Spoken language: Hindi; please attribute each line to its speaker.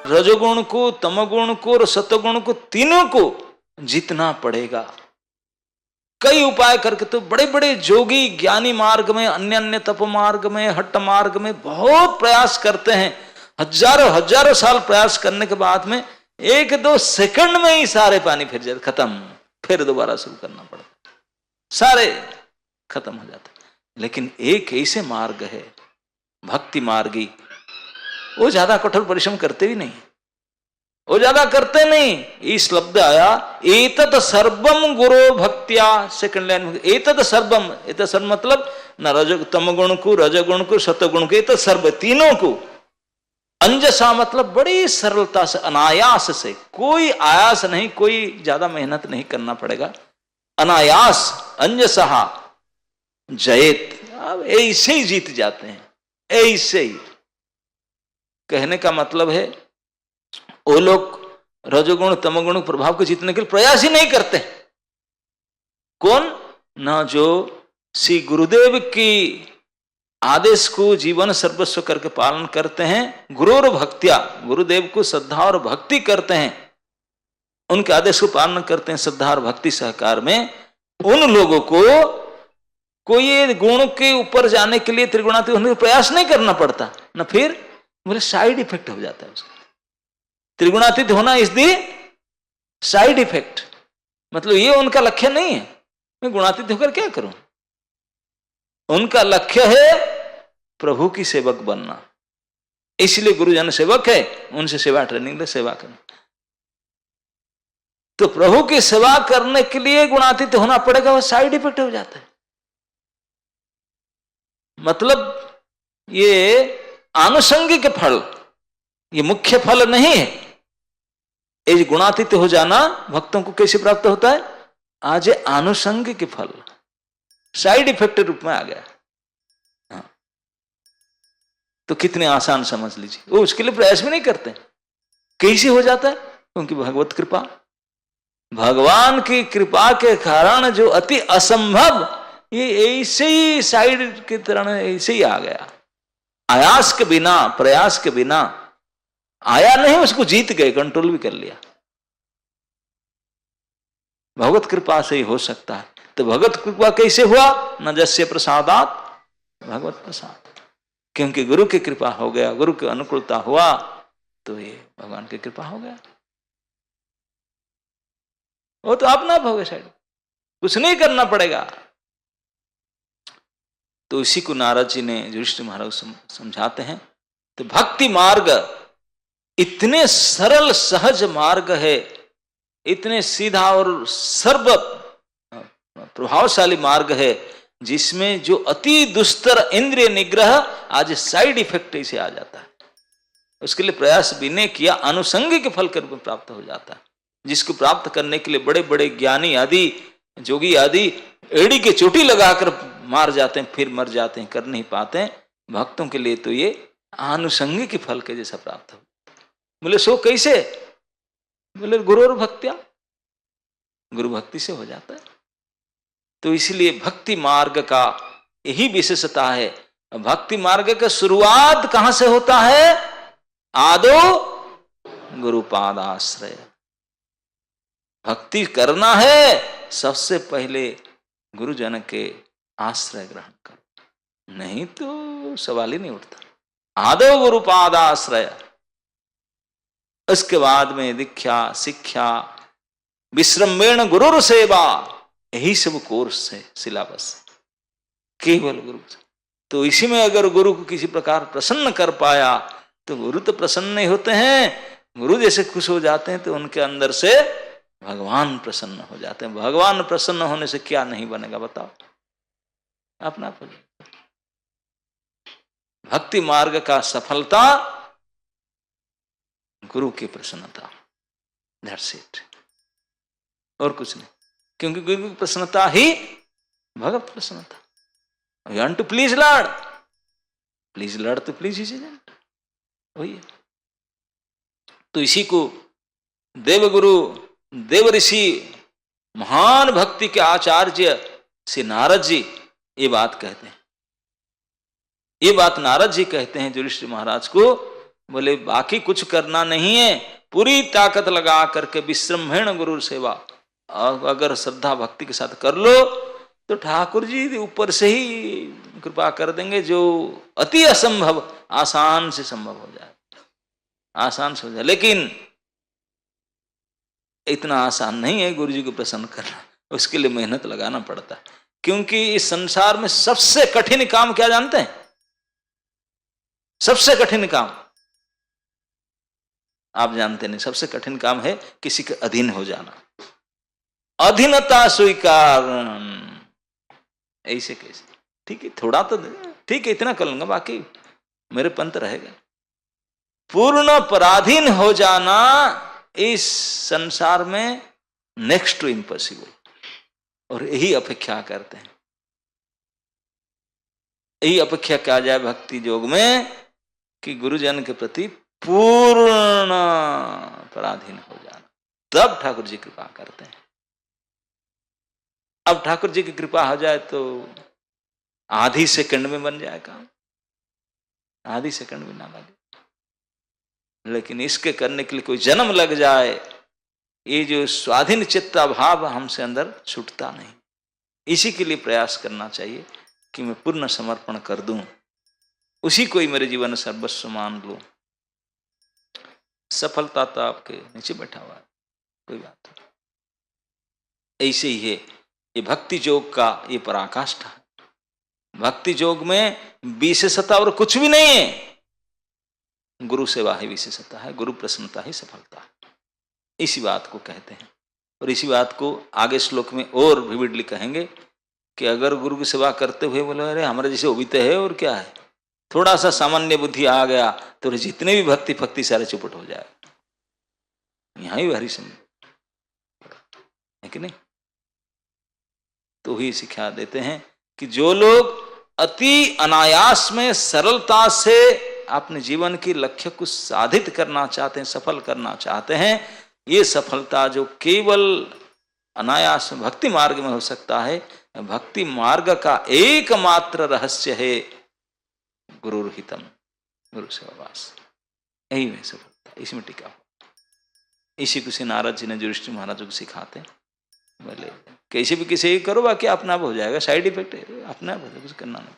Speaker 1: रजोगुण को, तमोगुण को और सतोगुण को, तीनों को जीतना पड़ेगा। कई उपाय करके तो बड़े बड़े जोगी ज्ञानी मार्ग में, अन्य अन्य तप मार्ग में, हट्ट मार्ग में बहुत प्रयास करते हैं। हजारों हजारों साल प्रयास करने के बाद में 1-2 सेकंड में ही सारे पानी फिर जाते, खत्म, फिर दोबारा शुरू करना पड़ता, सारे खत्म हो जाते। लेकिन एक ऐसे मार्ग है भक्ति मार्गी, वो ज्यादा कठोर परिश्रम करते भी नहीं, वो ज्यादा करते नहीं। इस शब्द आया एतत् सर्वम गुरु भक्त्या, सेकंड लाइन में एतत् सर्वम, एतत् सर्व मतलब न रज तमगुण को, रजगुण को, सतगुण को, एतत् सर्व तीनों को। अंजसा मतलब बड़ी सरलता से, अनायास से, कोई आयास नहीं, कोई ज्यादा मेहनत नहीं करना पड़ेगा, अनायास। अंजसा जयेत, अब ऐसे ही जीत जाते हैं, ऐसे ही। कहने का मतलब है वो लोग रजोगुण तमोगुण प्रभाव को जीतने के लिए प्रयास ही नहीं करते। कौन? ना जो श्री गुरुदेव की आदेश को जीवन सर्वस्व करके पालन करते हैं, गुरु और भक्तिया, गुरुदेव को श्रद्धा और भक्ति करते हैं, उनके आदेश को पालन करते हैं श्रद्धा और भक्ति सहकार में, उन लोगों को कोई गुण के ऊपर जाने के लिए त्रिगुणातीत होने का प्रयास नहीं करना पड़ता, ना फिर बोले साइड इफेक्ट हो जाता है उसका। त्रिगुणातीत होना इज दी साइड इफेक्ट, मतलब ये उनका लक्ष्य नहीं है, मैं गुणातीत होकर क्या करूं। उनका लक्ष्य है प्रभु की सेवक बनना, इसलिए गुरुजन सेवक है, उनसे सेवा ट्रेनिंग ले सेवा करना। तो प्रभु की सेवा करने के लिए गुणातीत होना पड़ेगा, वो साइड इफेक्ट हो जाता है। मतलब ये आनुषंगिक फल, ये मुख्य फल नहीं है। ये गुणातीत हो जाना भक्तों को कैसे प्राप्त होता है? आज आनुषंगिक फल, साइड इफेक्ट रूप में आ गया। हाँ। तो कितने आसान समझ लीजिए, वो उसके लिए प्रयास भी नहीं करते। कैसे हो जाता है? क्योंकि भगवत कृपा, भगवान की कृपा के कारण जो अति असंभव, ये ऐसे ही साइड की तरह ऐसे ही आ गया, आयास के बिना, प्रयास के बिना आया नहीं, उसको जीत गए, कंट्रोल भी कर लिया। भगवत कृपा से ही हो सकता है। तो भगवत कृपा कैसे हुआ? न जस्य प्रसादात भगवत प्रसाद, क्योंकि गुरु की कृपा हो गया, गुरु की अनुकूलता हुआ, तो ये भगवान की कृपा हो गया। वो तो अपना आप हो गया, साइड कुछ नहीं करना पड़ेगा। तो इसी को नारद जी ने युधिष्ठिर महाराज समझाते हैं। तो भक्ति मार्ग इतने सरल सहज मार्ग है, इतने सीधा और सर्व प्रभावशाली मार्ग है, जिसमें जो अति दुस्तर इंद्रिय निग्रह आज साइड इफेक्ट ऐसे आ जाता है। उसके लिए प्रयास भी नहीं किया, आनुषंगिक फल के रूप में प्राप्त हो जाता है, जिसको प्राप्त करने के लिए बड़े बड़े ज्ञानी आदि, जोगी आदि एड़ी के चोटी लगाकर मार जाते हैं, फिर मर जाते हैं, कर नहीं पाते हैं। भक्तों के लिए तो ये आनुषंगिक फल के जैसा प्राप्त हो। बोले सो कैसे? बोले गुरु और भक्तिया, गुरु भक्ति से हो जाता है। तो इसलिए भक्ति मार्ग का यही विशेषता है। भक्ति मार्ग का शुरुआत कहां से होता है? आदो गुरुपाद आश्रय। भक्ति करना है, सबसे पहले गुरुजन के आश्रय ग्रहण करो, नहीं तो सवाल ही नहीं उठता। आदो गुरुपाद आश्रय, उसके बाद में दीक्षा, शिक्षा, विश्रमेण गुरु सेवा, यही सब कोर्स है, सिलेबस केवल गुरु। तो इसी में अगर गुरु को किसी प्रकार प्रसन्न कर पाया, तो गुरु तो प्रसन्न नहीं होते हैं, गुरु जैसे खुश हो जाते हैं तो उनके अंदर से भगवान प्रसन्न हो जाते हैं। भगवान प्रसन्न होने से क्या नहीं बनेगा बताओ? अपना भक्ति मार्ग का सफलता गुरु की प्रसन्नता, दैट्स इट, और कुछ नहीं। क्योंकि गुरु की प्रसन्नता ही भगवत प्रसन्नता। You want to please lord, please lord तो प्लीज हिज एजेंट, वही है। तो इसी को देवगुरु, देव ऋषि, महान भक्ति के आचार्य श्री नारद जी ये बात कहते हैं। ये बात नारद जी कहते हैं युधिष्ठिर महाराज को बोले बाकी कुछ करना नहीं है, पूरी ताकत लगा करके विश्रम्भेण गुरु सेवा, और अगर श्रद्धा भक्ति के साथ कर लो तो ठाकुर जी ऊपर से ही कृपा कर देंगे, जो अति असंभव आसान से संभव हो जाए, आसान से हो जाए। लेकिन इतना आसान नहीं है गुरु जी को प्रसन्न करना, उसके लिए मेहनत लगाना पड़ता है। क्योंकि इस संसार में सबसे कठिन काम क्या जानते हैं? सबसे कठिन काम आप जानते नहीं, सबसे कठिन काम है किसी के अधीन हो जाना, अधीनता स्वीकार। ऐसे कैसे? ठीक है, थोड़ा तो ठीक है, इतना कर लूंगा, बाकी मेरे पंथ रहेगा। पूर्ण पराधीन हो जाना इस संसार में नेक्स्ट टू इम्पॉसिबल, और यही अपेक्षा करते हैं, यही अपेक्षा किया जाए भक्ति योग में कि गुरुजन के प्रति पूर्ण पराधीन हो जाना, तब ठाकुर जी कृपा करते हैं। अब ठाकुर जी की कृपा हो जाए तो आधी सेकंड में बन जाए काम, आधी सेकंड भी ना लगे। लेकिन इसके करने के लिए कोई जन्म लग जाए, ये जो स्वाधीन चित्त भाव हमसे अंदर छूटता नहीं। इसी के लिए प्रयास करना चाहिए कि मैं पूर्ण समर्पण कर दूं, उसी को ही मेरे जीवन सर्वस्व मान लूं। सफलता तो आपके नीचे बैठा हुआ है, कोई बात नहीं। ऐसे ही है ये भक्ति योग का ये पराकाष्ठा है। भक्ति योग में विशेषता और कुछ भी नहीं है, गुरु सेवा ही विशेषता है, गुरु प्रसन्नता ही सफलता है। इसी बात को कहते हैं, और इसी बात को आगे श्लोक में और विविडली कहेंगे कि अगर गुरु की सेवा करते हुए बोले अरे हमारे जैसे उबिते है और क्या है, थोड़ा सा सामान्य बुद्धि आ गया तो जितने भी भक्ति भक्ति सारे चुपट हो जाए। यहां ही हरि सिंह है कि नहीं? तो ही सिखा देते हैं कि जो लोग अति अनायास में सरलता से अपने जीवन की लक्ष्य को साधित करना चाहते हैं, सफल करना चाहते हैं, ये सफलता जो केवल अनायास भक्ति मार्ग में हो सकता है, भक्ति मार्ग का एकमात्र रहस्य है गुरुहितम, गुरु सेवावास। यही में सफलता, इसमें टिका हो। इसी को से नारद जी ने युधिष्ठिर महाराज को सिखाते हैं, बोले कैसे भी किसी करो बाकी अपना आप हो जाएगा, साइड इफेक्ट है, अपना आप हो जाएगा, कुछ करना नहीं।